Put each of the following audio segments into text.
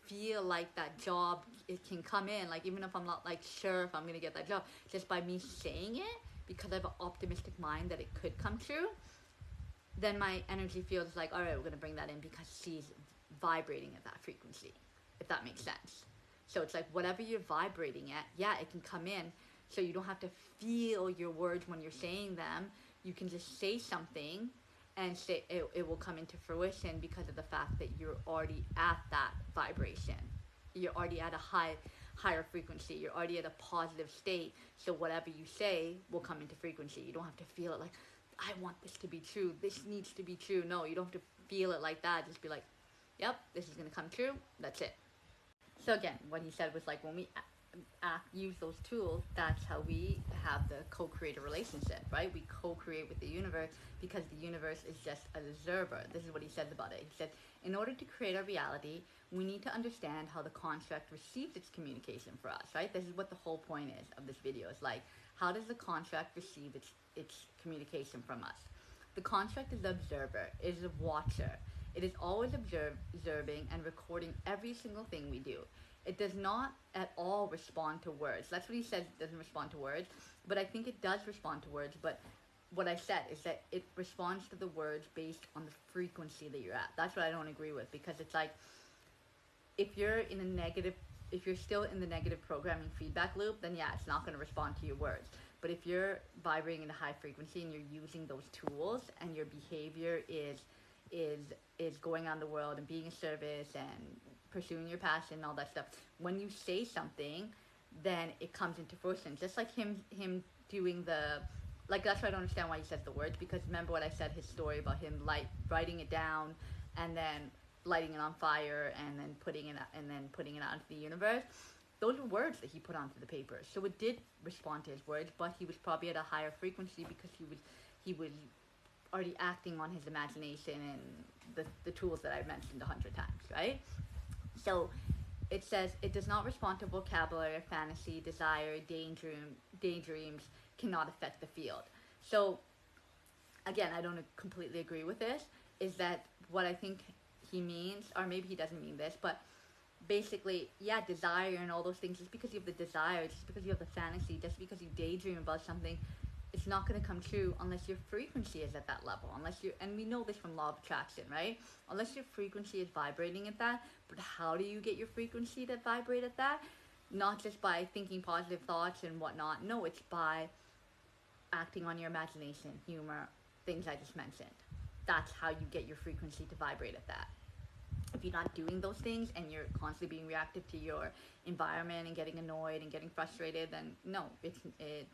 feel like that job, it can come in, like even if I'm not like sure if I'm gonna get that job, just by me saying it, because I have an optimistic mind that it could come true, then my energy field is like, all right, we're gonna bring that in because she's vibrating at that frequency, if that makes sense. So it's like whatever you're vibrating at, yeah, it can come in. So you don't have to feel your words when you're saying them. You can just say something and say it will come into fruition because of the fact that you're already at that vibration. You're already at a higher frequency. You're already at a positive state. So whatever you say will come into frequency. You don't have to feel it like, I want this to be true. This needs to be true. No, you don't have to feel it like that. Just be like, yep, this is going to come true. That's it. So again, what he said was like, when we use those tools, that's how we have the co-creator relationship, right? We co-create with the universe because the universe is just an observer. This is what he said about it. He said, in order to create our reality, we need to understand how the construct receives its communication for us, right? This is what the whole point is of this video. Is like, how does the construct receive its communication from us? The construct is the observer, it is a watcher. It is always observing and recording every single thing we do. It does not at all respond to words. That's what he says, it doesn't respond to words. But I think it does respond to words. But what I said is that it responds to the words based on the frequency that you're at. That's what I don't agree with, because it's like, if you're still in the negative programming feedback loop, then yeah, it's not going to respond to your words. But if you're vibrating in a high frequency and you're using those tools and your behavior is going on the world and being a service and pursuing your passion and all that stuff, when you say something, then it comes into fruition. Just like him doing the, like, that's why I don't understand why he says the words, because remember what I said, his story about him writing it down and then lighting it on fire and then putting it out into the universe. Those were words that he put onto the paper. So it did respond to his words, but he was probably at a higher frequency because he was already acting on his imagination and the tools that I've mentioned 100 times, right? So it says, it does not respond to vocabulary, fantasy, desire, daydreams cannot affect the field. So again, I don't completely agree with this, is that what I think he means, or maybe he doesn't mean this, but basically, yeah, desire and all those things, just because you have the desire, just because you have the fantasy, just because you daydream about something, it's not going to come true unless your frequency is at that level, and we know this from law of attraction, right? Unless your frequency is vibrating at that. But how do you get your frequency to vibrate at that? Not just by thinking positive thoughts and whatnot. No, it's by acting on your imagination, humor, things I just mentioned. That's how you get your frequency to vibrate at that. If you're not doing those things and you're constantly being reactive to your environment and getting annoyed and getting frustrated, then no,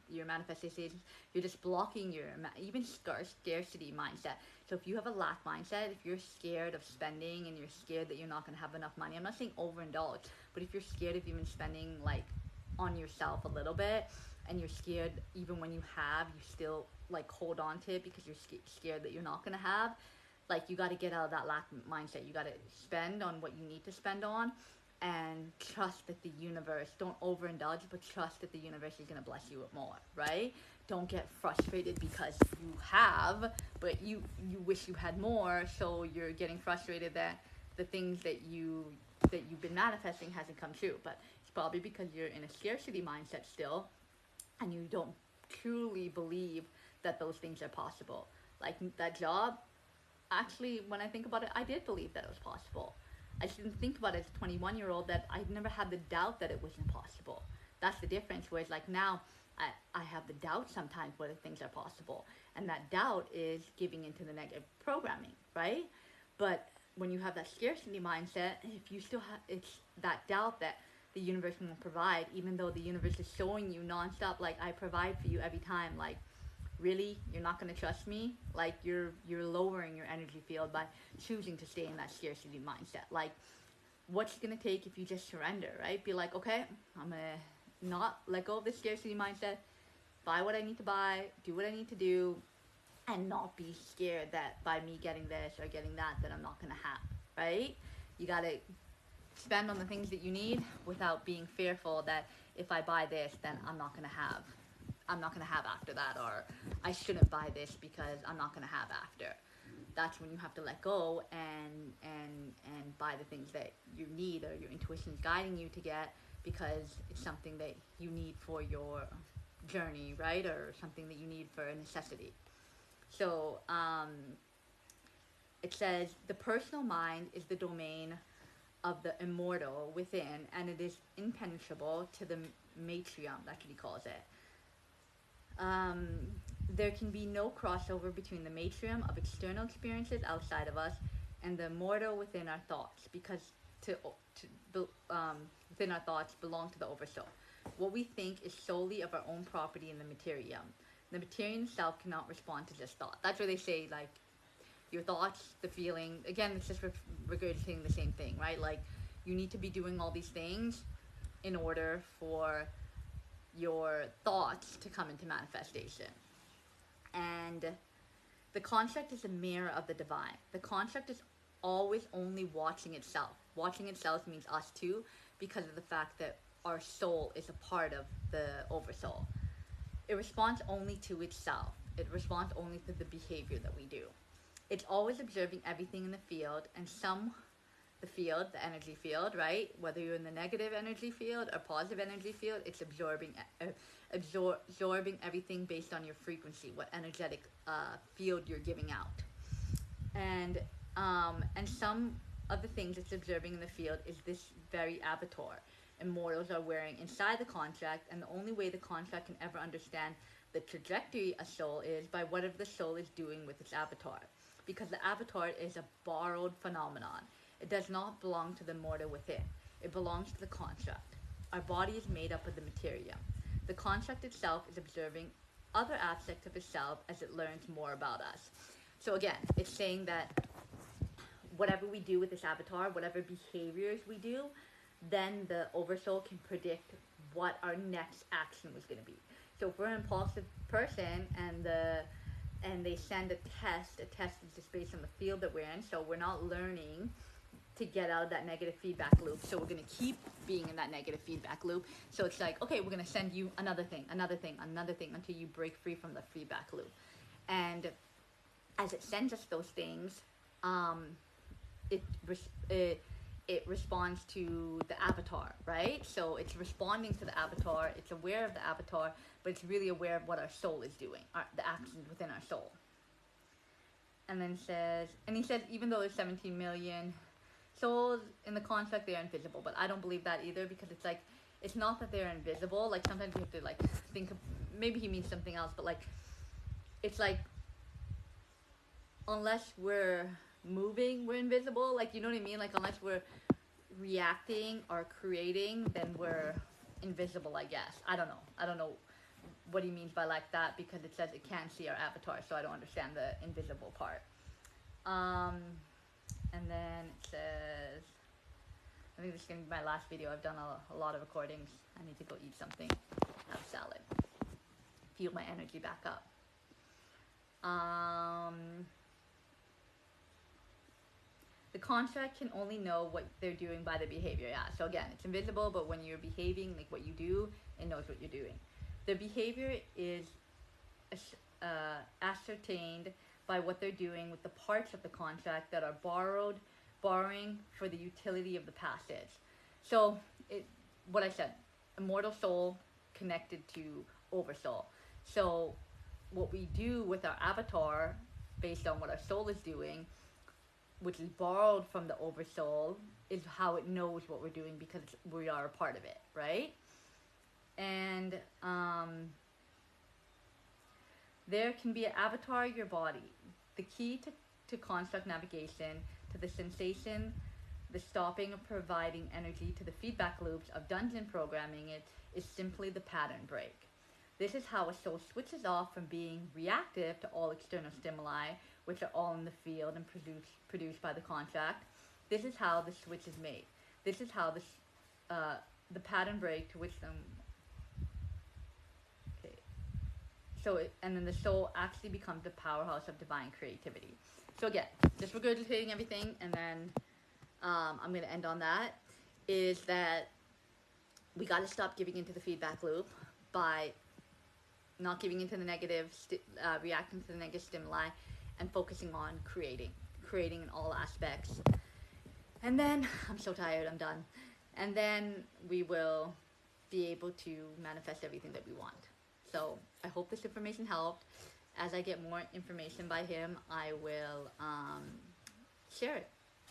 your manifestations, you're just blocking your even scarcity mindset. So if you have a lack mindset, if you're scared of spending and you're scared that you're not going to have enough money, I'm not saying overindulge, but if you're scared of even spending like on yourself a little bit, and you're scared even when you have, you still like hold on to it because you're scared that you're not going to have, like, you got to get out of that lack mindset. You got to spend on what you need to spend on and trust that the universe, don't overindulge, but trust that the universe is going to bless you with more, right? Don't get frustrated because you have, but you wish you had more, so you're getting frustrated that the things that you've been manifesting hasn't come true. But it's probably because you're in a scarcity mindset still, and you don't truly believe that those things are possible. Like that job, actually, when I think about it, I did believe that it was possible. I just didn't think about it as a 21-year-old, that I never had the doubt that it was impossible. That's the difference. Whereas like now, I have the doubt sometimes whether things are possible. And that doubt is giving into the negative programming, right? But when you have that scarcity mindset, if you still have, it's that doubt that the universe won't provide, even though the universe is showing you nonstop, like, I provide for you every time, like, really, you're not going to trust me? Like, you're lowering your energy field by choosing to stay in that scarcity mindset. Like, what's it going to take if you just surrender, right? Be like, okay, I'm going to not let go of this scarcity mindset, buy what I need to buy, do what I need to do, and not be scared that by me getting this or getting that I'm not going to have, right? You got to spend on the things that you need without being fearful that if I buy this, then I'm not going to have after that, or I shouldn't buy this because I'm not going to have after. that's when you have to let go and buy the things that you need or your intuition is guiding you to get, because it's something that you need for your journey, right? Or something that you need for a necessity. So it says the personal mind is the domain of the immortal within, and it is impenetrable to the matrium, that's what he calls it. There can be no crossover between the matrium of external experiences outside of us and the immortal within our thoughts, because within our thoughts belong to the oversoul. What we think is solely of our own property in the materium. The materium itself cannot respond to just thought. That's where they say, like, your thoughts, the feeling, again, it's just regurgitating the same thing, right? Like, you need to be doing all these things in order for your thoughts to come into manifestation. And the construct is a mirror of the divine. The construct is always only watching itself. Watching itself means us too, because of the fact that our soul is a part of the oversoul. It responds only to itself. It responds only to the behavior that we do. It's always observing everything in the field, and the field, the energy field, right? Whether you're in the negative energy field or positive energy field, it's absorbing everything based on your frequency, what energetic field you're giving out. And some of the things it's observing in the field is this very avatar immortals are wearing inside the contract, and the only way the contract can ever understand the trajectory a soul is by whatever the soul is doing with its avatar, because the avatar is a borrowed phenomenon. It does not belong to the mortal within. It belongs to the construct. Our body is made up of the materium. The construct itself is observing other aspects of itself as it learns more about us. So again, it's saying that whatever we do with this avatar, whatever behaviors we do, then the oversoul can predict what our next action was going to be. So if we're an impulsive person and they send a test is just based on the field that we're in, so we're not learning to get out of that negative feedback loop. So we're going to keep being in that negative feedback loop. So it's like, okay, we're going to send you another thing until you break free from the feedback loop. And as it sends us those things, it responds to the avatar, right? So it's responding to the avatar, it's aware of the avatar, but it's really aware of what our soul is doing, the actions within our soul. And then he says, even though there's 17 million souls in the construct, they are invisible. But I don't believe that either, because it's like, it's not that they're invisible. Like, sometimes we have to like think of, maybe he means something else, but like, it's like, unless we're moving, we're invisible. Like, you know what I mean? Like, unless we're reacting or creating, then we're invisible, I guess. I don't know what he means by like that, because it says it can't see our avatar, so I don't understand the invisible part. And then it says, I think this is going to be my last video. I've done a lot of recordings. I need to go eat something, have salad, fuel my energy back up. The contract can only know what they're doing by the behavior. Yeah, so again, it's invisible, but when you're behaving, like what you do, it knows what you're doing. The behavior is ascertained by what they're doing with the parts of the contract that are borrowing for the utility of the passage. So, what I said, immortal soul connected to oversoul. So, what we do with our avatar, based on what our soul is doing, which is borrowed from the oversoul, is how it knows what we're doing, because we are a part of it, right? And there can be an avatar of your body. The key to construct navigation, to the sensation, the stopping of providing energy to the feedback loops of dungeon programming, it is simply the pattern break. This is how a soul switches off from being reactive to all external stimuli, which are all in the field and produced by the contract. This is how the switch is made. This is how the pattern break to which and then the soul actually becomes the powerhouse of divine creativity. So again, just regurgitating everything, and then I'm going to end on that, is that we got to stop giving into the feedback loop by not giving into the negative, reacting to the negative stimuli, and focusing on creating in all aspects. And then I'm so tired, I'm done. And then we will be able to manifest everything that we want. So I hope this information helped. As I get more information by him, I will share it.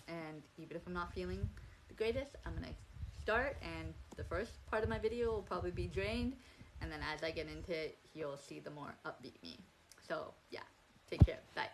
And even if I'm not feeling the greatest, I'm gonna start, and the first part of my video will probably be drained, and then as I get into it, you'll see the more upbeat me. So yeah, take care, bye.